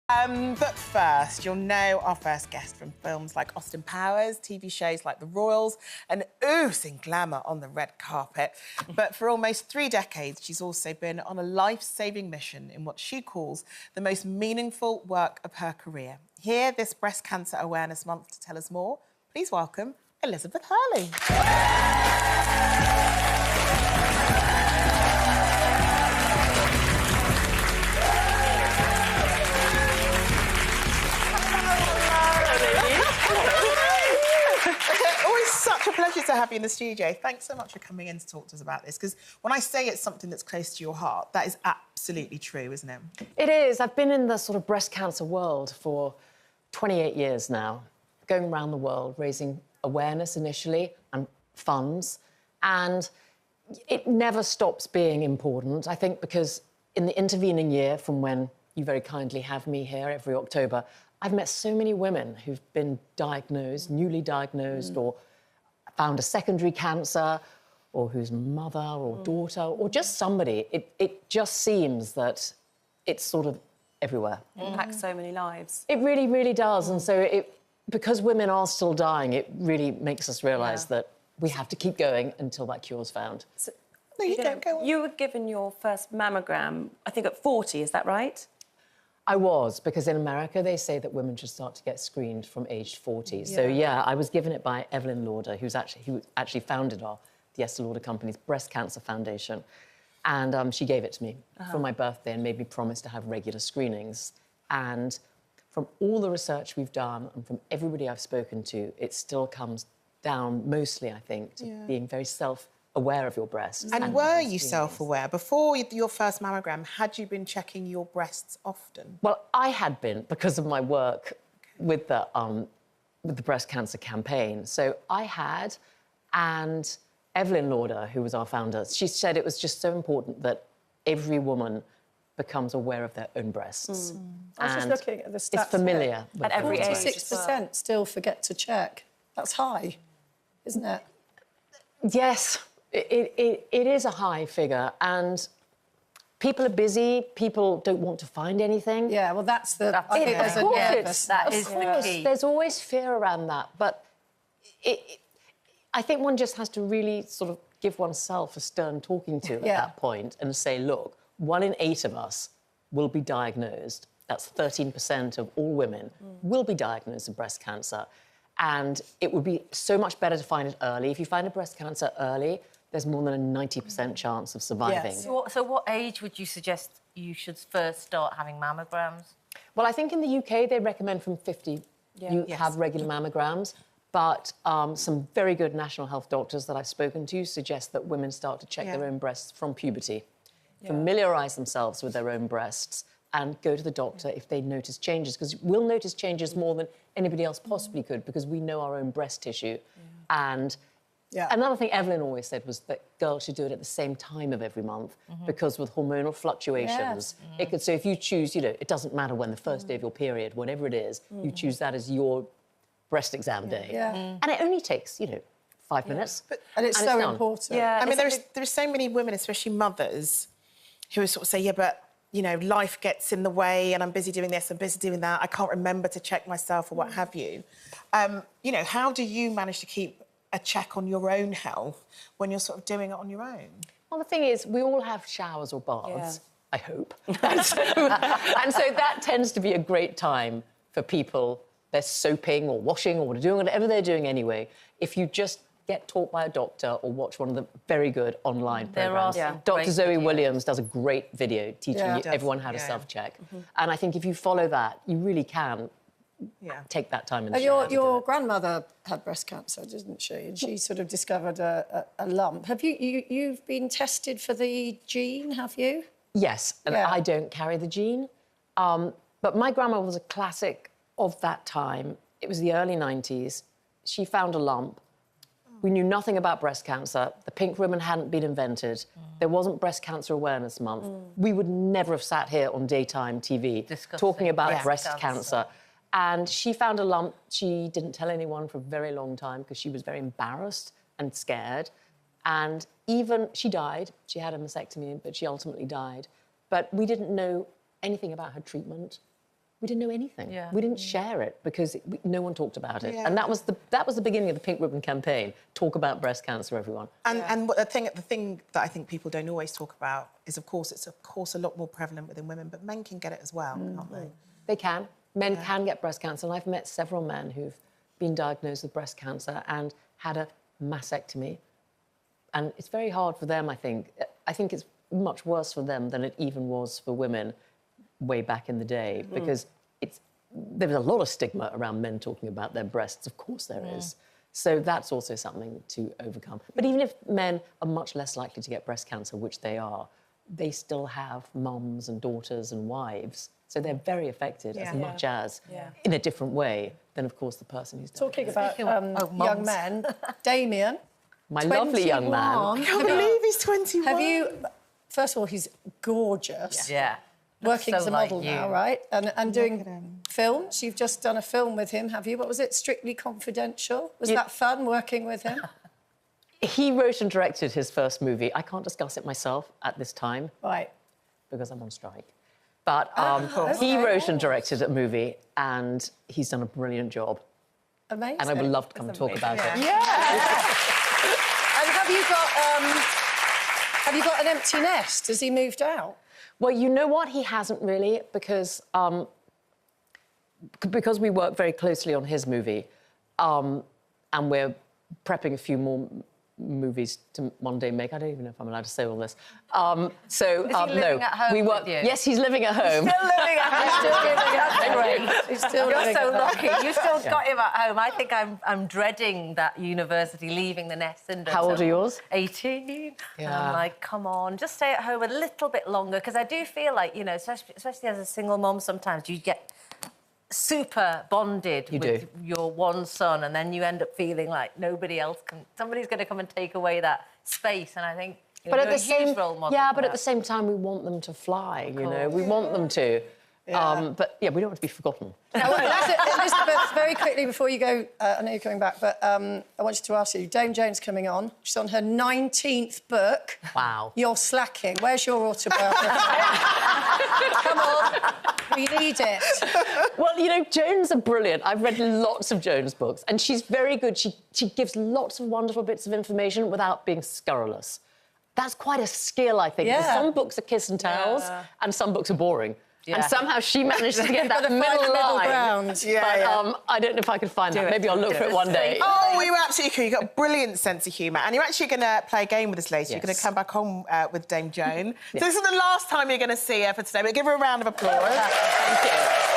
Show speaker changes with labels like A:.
A: But first, you'll know our first guest from films like Austin Powers, TV shows like The Royals, and oozing glamour on the red carpet. But for almost 3 decades, she's also been on a life-saving mission in what she calls the most meaningful work of her career. Here, this Breast Cancer Awareness Month, to tell us more, please welcome Elizabeth Hurley. Such a pleasure to have you in the studio. Thanks so much for coming in to talk to us about this, because when I say it's something that's close to your heart, that is absolutely true, isn't it?
B: It is. I've been in the sort of breast cancer world for 28 years now, going around the world, raising awareness initially and funds, and it never stops being important, I think, because in the intervening year from when you very kindly have me here every October, I've met so many women who've been diagnosed, newly diagnosed, or found a secondary cancer, or whose mother or daughter, or just somebody. It just seems that it's sort of everywhere.
C: It impacts so many lives.
B: It really, really does. And so because women are still dying, it really makes us realise that we have to keep going until that cure's found.
C: So,
A: no, you don't go on.
C: You were given your first mammogram, I think, at 40, is that right?
B: I was, because in America, they say that women should start to get screened from age 40. So, yeah, I was given it by Evelyn Lauder, who actually founded the Estée Lauder Company's Breast Cancer Foundation. And she gave it to me for my birthday and made me promise to have regular screenings. And from all the research we've done and from everybody I've spoken to, it still comes down mostly, I think, to being very self-aware of your breasts.
A: And were you self-aware? Before your first mammogram, had you been checking your breasts often?
B: Well, I had been, because of my work with the breast cancer campaign. So I had, and Evelyn Lauder, who was our founder, she said it was just so important that every woman becomes aware of their own breasts.
D: I was just looking at the stats.
B: It's familiar.
C: At every age.
D: 46% still forget to check. That's high, isn't it?
B: Yes, it is a high figure, and people are busy, people don't want to find anything.
D: Yeah, well, that's the... I think there's a
B: nervousness.
C: That is the key.
B: There's always fear around that, but I think one just has to really sort of give oneself a stern talking to at that point and say, look, 1 in 8 of us will be diagnosed. That's 13% of all women will be diagnosed with breast cancer. And it would be so much better to find it early. If you find a breast cancer early, there's more than a 90% chance of surviving.
D: Yes.
E: So what age would you suggest you should first start having mammograms?
B: Well, I think in the UK, they recommend from 50 you have regular mammograms. But some very good national health doctors that I've spoken to suggest that women start to check their own breasts from puberty, familiarise themselves with their own breasts, and go to the doctor if they notice changes, because we'll notice changes more than anybody else possibly could, because we know our own breast tissue. And another thing Evelyn always said was that girls should do it at the same time of every month, because with hormonal fluctuations, it could... So if you choose, you know, it doesn't matter when the first day of your period, whatever it is, you choose that as your breast exam day. And it only takes, 5 minutes.
D: And it's so important.
A: I mean, there are so many women, especially mothers, who sort of say, but... life gets in the way and I'm busy doing this, I'm busy doing that, I can't remember to check myself or what have you. How do you manage to keep a check on your own health when you're sort of doing it on your own? Well,
B: the thing is, we all have showers or baths, I hope. and so that tends to be a great time for people. They're soaping or washing or doing whatever they're doing anyway. If you just get taught by a doctor or watch one of the very good online programmes. Dr. Zoe Williams does a great video teaching everyone how to self-check. And I think if you follow that, you really can take that time in the shower.
D: Your grandmother had breast cancer, didn't she? And she sort of discovered a lump. Have you've been tested for the gene, have you?
B: Yes, and I don't carry the gene. But my grandma was a classic of that time. It was the early 90s. She found a lump. We knew nothing about breast cancer. The pink ribbon hadn't been invented. There wasn't Breast Cancer Awareness Month. We would never have sat here on daytime TV talking about breast cancer. And she found a lump. She didn't tell anyone for a very long time because she was very embarrassed and scared. And she died. She had a mastectomy, but she ultimately died. But we didn't know anything about her treatment. we didn't know anything.
C: Yeah.
B: We didn't share it because no one talked about it.
A: Yeah.
B: And that was the beginning of the Pink Ribbon campaign. Talk about breast cancer, everyone.
A: And the thing that I think people don't always talk about is, of course, it's a lot more prevalent within women, but men can get it as well, can't they?
B: They can. Men can get breast cancer, and I've met several men who've been diagnosed with breast cancer and had a mastectomy. And it's very hard for them, I think. I think it's much worse for them than it even was for women way back in the day, because there was a lot of stigma around men talking about their breasts. Of course there is. So that's also something to overcome. But even if men are much less likely to get breast cancer, which they are, they still have mums and daughters and wives. So they're very affected as much as, in a different way, than, of course, the person who's
D: Talking about young men, Damien.
B: my lovely young man.
A: I can't believe he's 21.
D: Have you... First of all, he's gorgeous.
E: Yeah.
D: Working
E: so
D: as a
E: like
D: model
E: you.
D: now, right? And doing films. You've just done a film with him, have you? What was it? Strictly Confidential? Was that fun, working with him?
B: He wrote and directed his first movie. I can't discuss it myself at this time.
D: Right.
B: Because I'm on strike. But he wrote and directed a movie, and he's done a brilliant job.
D: Amazing.
B: And I would love to come and talk about it.
D: Yeah. And have you got an empty nest? Has he moved out?
B: Well, you know what? He hasn't really, because we work very closely on his movie, and we're prepping a few more movies to one day make. I don't even know if I'm allowed to say all this.
E: Is he living at home
B: we work.
E: with you?
B: Yes, he's living at home.
E: Still living at home.
D: Still living at home. He's still
E: You're
D: living
E: so
D: at home.
E: lucky. You still got him at home. I think I'm dreading that university, leaving the nest syndrome.
B: How old are yours?
E: 18.
B: Yeah.
E: And I'm like, come on, just stay at home a little bit longer, because I do feel like, you know, especially as a single mom, sometimes you get super bonded with your one son, and then you end up feeling like somebody's going to come and take away that space. And I think, you know,
B: But at the
E: you're a huge role model.
B: but at the same time, we want them to fly. You know, we want them to. But yeah, we don't want to be forgotten.
D: Now, Elizabeth, very quickly before you go, I know you're coming back, but I wanted to ask you, Dame Jane's coming on. She's on her 19th book.
B: Wow.
D: You're slacking. Where's your autobiography? Come on, we need it.
B: Well, you know, Jones are brilliant. I've read lots of Jones books, and she's very good. She gives lots of wonderful bits of information without being scurrilous. That's quite a skill, I think.
D: Yeah.
B: Because some books are kiss and tells, and some books are boring. And somehow she managed to get that
D: The
B: middle line.
D: ground.
B: I don't know if I could find that. Maybe I'll look for it one day.
A: Oh, you're absolutely cool. You've got a brilliant sense of humour. And you're actually going to play a game with us later. You're going to come back on with Dame Joan. So this is the last time you're going to see her for today, but give her a round of applause.
B: Thank you.